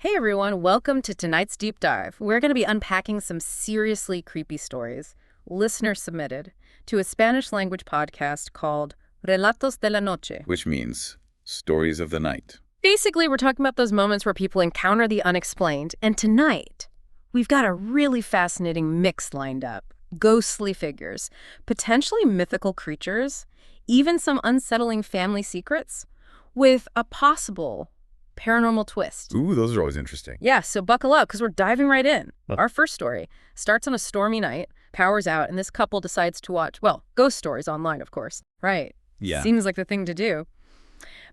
Hey everyone, welcome to tonight's deep dive. We're going to be unpacking some seriously creepy stories, listener submitted, to a Spanish language podcast called Relatos de la Noche. Which means stories of the night. Basically, we're talking about those moments where people encounter the unexplained, and tonight, we've got a really fascinating mix lined up. Ghostly figures, potentially mythical creatures, even some unsettling family secrets, with a possible paranormal twist. Ooh, those are always interesting. Yeah, so buckle up, because we're diving right in. Our first story starts on a stormy night, power's out, and this couple decides to watch, well, ghost stories online, of course. Right. Yeah. Seems like the thing to do.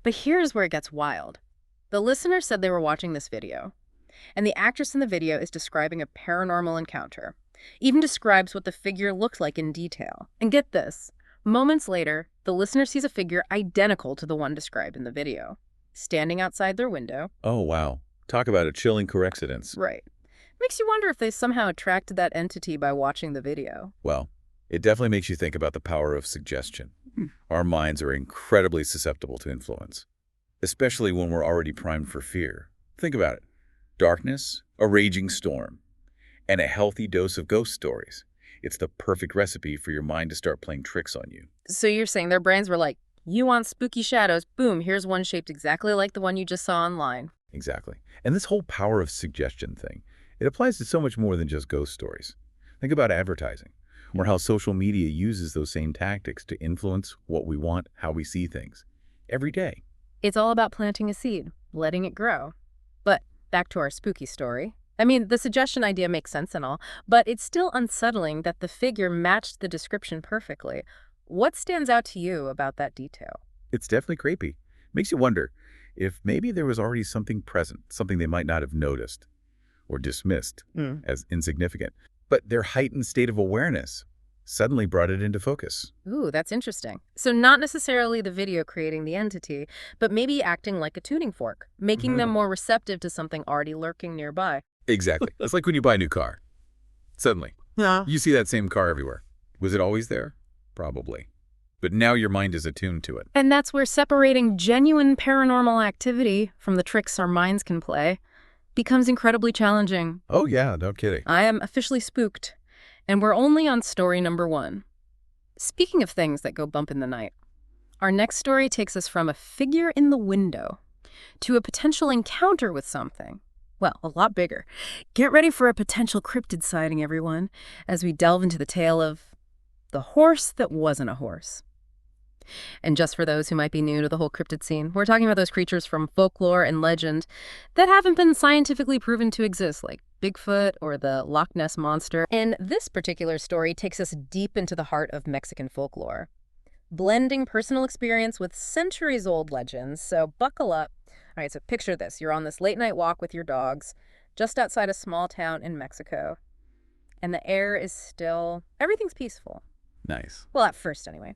But here's where it gets wild. The listener said they were watching this video, and the actress in the video is describing a paranormal encounter, even describes what the figure looked like in detail. And get this, moments later, the listener sees a figure identical to the one described in the video, standing outside their window. Oh, wow. Talk about a chilling coincidence. Right. Makes you wonder if they somehow attracted that entity by watching the video. Well, it definitely makes you think about the power of suggestion. Our minds are incredibly susceptible to influence, especially when we're already primed for fear. Think about it. Darkness, a raging storm, and a healthy dose of ghost stories. It's the perfect recipe for your mind to start playing tricks on you. So you're saying their brains were like, you want spooky shadows, boom, here's one shaped exactly like the one you just saw online. Exactly. And this whole power of suggestion thing, it applies to so much more than just ghost stories. Think about advertising, or how social media uses those same tactics to influence what we want, how we see things, every day. It's all about planting a seed, letting it grow. But back to our spooky story. I mean, the suggestion idea makes sense and all, but it's still unsettling that the figure matched the description perfectly. What stands out to you about that detail? It's definitely creepy. Makes you wonder if maybe there was already something present, something they might not have noticed or dismissed as insignificant. But their heightened state of awareness suddenly brought it into focus. Ooh, that's interesting. So not necessarily the video creating the entity, but maybe acting like a tuning fork, making them more receptive to something already lurking nearby. Exactly. It's like when you buy a new car. Suddenly, you see that same car everywhere. Was it always there? Probably. But now your mind is attuned to it. And that's where separating genuine paranormal activity from the tricks our minds can play becomes incredibly challenging. Oh yeah, no kidding. I am officially spooked, and we're only on story number 1. Speaking of things that go bump in the night, our next story takes us from a figure in the window to a potential encounter with something. Well, a lot bigger. Get ready for a potential cryptid sighting, everyone, as we delve into the tale of the horse that wasn't a horse. And just for those who might be new to the whole cryptid scene, we're talking about those creatures from folklore and legend that haven't been scientifically proven to exist, like Bigfoot or the Loch Ness Monster. And this particular story takes us deep into the heart of Mexican folklore, blending personal experience with centuries-old legends. So buckle up. All right, so picture this. You're on this late-night walk with your dogs just outside a small town in Mexico, and the air is still, everything's peaceful. Nice. Well, at first, anyway.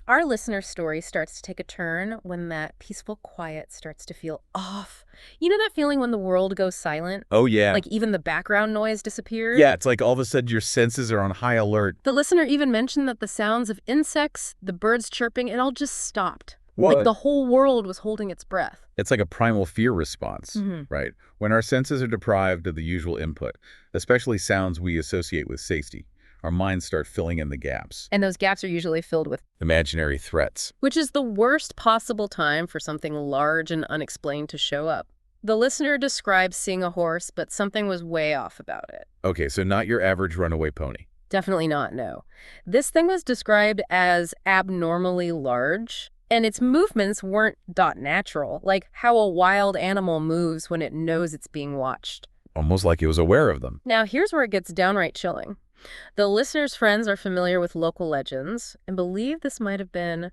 Our listener's story starts to take a turn when that peaceful quiet starts to feel off. You know that feeling when the world goes silent? Oh yeah. Like even the background noise disappears? Yeah, it's like all of a sudden your senses are on high alert. The listener even mentioned that the sounds of insects, the birds chirping, it all just stopped. What? Like the whole world was holding its breath. It's like a primal fear response, right? When our senses are deprived of the usual input, especially sounds we associate with safety, our minds start filling in the gaps. And those gaps are usually filled with Imaginary threats. which is the worst possible time for something large and unexplained to show up. The listener describes seeing a horse, but something was way off about it. Okay, so not your average runaway pony. Definitely not, no. This thing was described as abnormally large, and its movements weren't natural, like how a wild animal moves when it knows it's being watched. Almost like it was aware of them. Now, here's where it gets downright chilling. The listener's friends are familiar with local legends and believe this might have been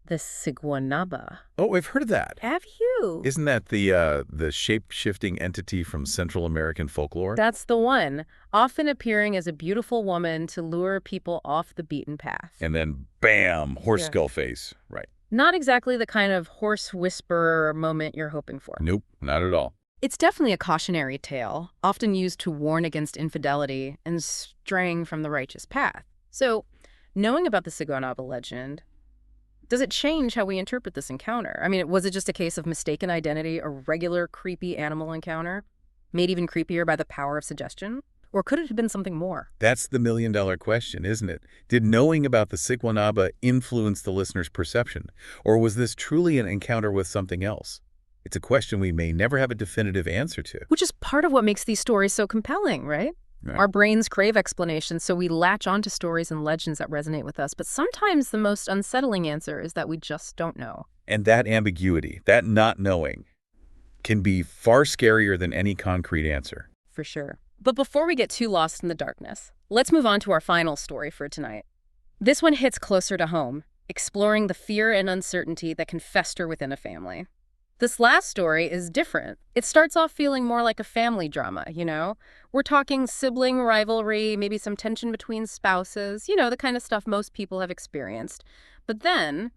the Siguanaba. Oh, I've heard of that. Have you? Isn't that the shape-shifting entity from Central American folklore? That's the one, often appearing as a beautiful woman to lure people off the beaten path. And then, bam, horse Yeah. skull face. Right. Not exactly the kind of horse whisperer moment you're hoping for. Nope, not at all. It's definitely a cautionary tale, often used to warn against infidelity and straying from the righteous path. So, knowing about the Siguanaba legend, Does it change how we interpret this encounter? I mean, was it just a case of mistaken identity, a regular creepy animal encounter, made even creepier by the power of suggestion? Or could it have been something more? That's the million-dollar question, isn't it? Did knowing about the Sigwanaba influence the listener's perception? Or was this truly an encounter with something else? It's a question we may never have a definitive answer to. Which is part of what makes these stories so compelling, right? Right. Our brains crave explanations, so we latch onto stories and legends that resonate with us. But sometimes the most unsettling answer is that we just don't know. And that ambiguity, that not knowing, can be far scarier than any concrete answer. For sure. But before we get too lost in the darkness, let's move on to our final story for tonight. This one hits closer to home, exploring the fear and uncertainty that can fester within a family. This last story is different. It starts off feeling more like a family drama, you know? We're talking sibling rivalry, maybe some tension between spouses, the kind of stuff most people have experienced. But then,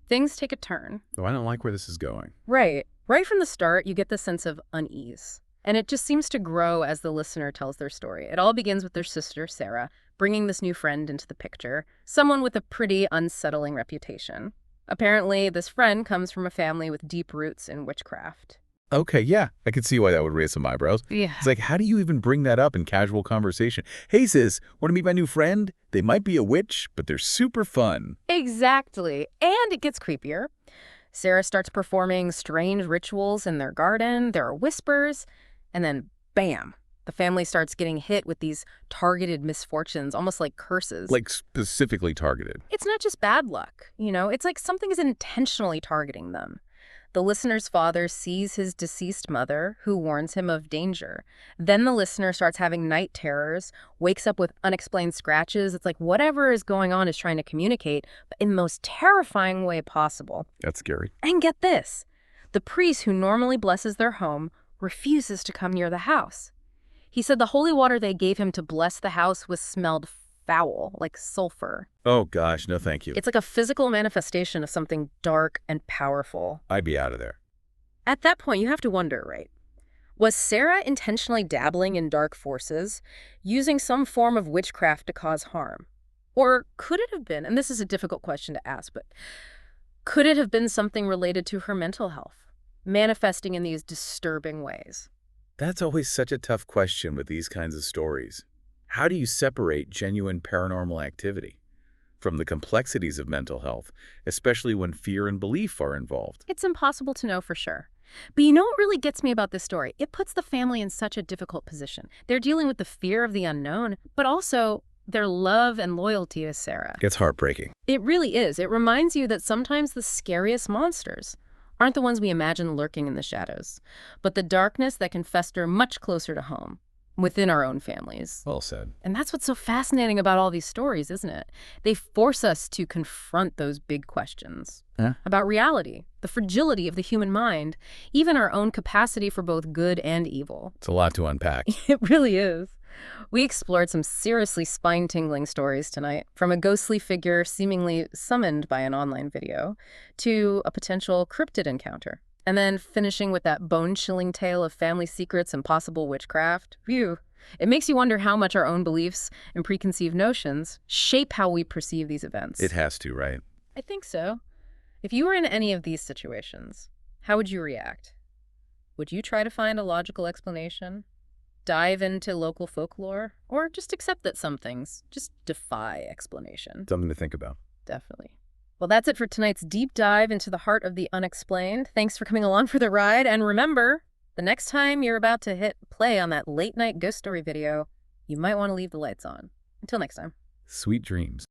things take a turn. Oh, I don't like where this is going. Right. Right from the start, you get the sense of unease. And it just seems to grow as the listener tells their story. It all begins with their sister, Sarah, bringing this new friend into the picture, someone with a pretty unsettling reputation. Apparently, this friend comes from a family with deep roots in witchcraft. Okay, yeah, I could see why that would raise some eyebrows. Yeah. It's like, how do you even bring that up in casual conversation? Hey, sis, want to meet my new friend? They might be a witch, but they're super fun. Exactly. And it gets creepier. Sarah starts performing strange rituals in their garden. There are whispers. And then, bam, the family starts getting hit with these targeted misfortunes, almost like curses. Like specifically targeted. It's not just bad luck, it's like something is intentionally targeting them. The listener's father sees his deceased mother, who warns him of danger. Then the listener starts having night terrors, wakes up with unexplained scratches. It's like whatever is going on is trying to communicate, but in the most terrifying way possible. That's scary. And get this, the priest who normally blesses their home refuses to come near the house. He said the holy water they gave him to bless the house was smelled foul, like sulfur. Oh gosh, no thank you. It's like a physical manifestation of something dark and powerful. I'd be out of there. At that point, you have to wonder, right? Was Sarah intentionally dabbling in dark forces, using some form of witchcraft to cause harm? Or could it have been, and this is a difficult question to ask, but could it have been something related to her mental health, manifesting in these disturbing ways? That's always such a tough question with these kinds of stories. How do you separate genuine paranormal activity from the complexities of mental health, especially when fear and belief are involved? It's impossible to know for sure. But you know what really gets me about this story? It puts the family in such a difficult position. They're dealing with the fear of the unknown, but also their love and loyalty to Sarah. It's heartbreaking. It really is. It reminds you that sometimes the scariest monsters aren't the ones we imagine lurking in the shadows, but the darkness that can fester much closer to home, within our own families. Well said. And that's what's so fascinating about all these stories, isn't it? They force us to confront those big questions about reality, the fragility of the human mind, even our own capacity for both good and evil. It's a lot to unpack. It really is. We explored some seriously spine-tingling stories tonight, from a ghostly figure seemingly summoned by an online video to a potential cryptid encounter. And then finishing with that bone-chilling tale of family secrets and possible witchcraft. Phew. It makes you wonder how much our own beliefs and preconceived notions shape how we perceive these events. It has to, right? I think so. If you were in any of these situations, how would you react? Would you try to find a logical explanation? Dive into local folklore? Or just accept that some things just defy explanation? Something to think about. Definitely. Well, that's it for tonight's deep dive into the heart of the unexplained. Thanks for coming along for the ride. And remember, the next time you're about to hit play on that late-night ghost story video, you might want to leave the lights on. Until next time. Sweet dreams.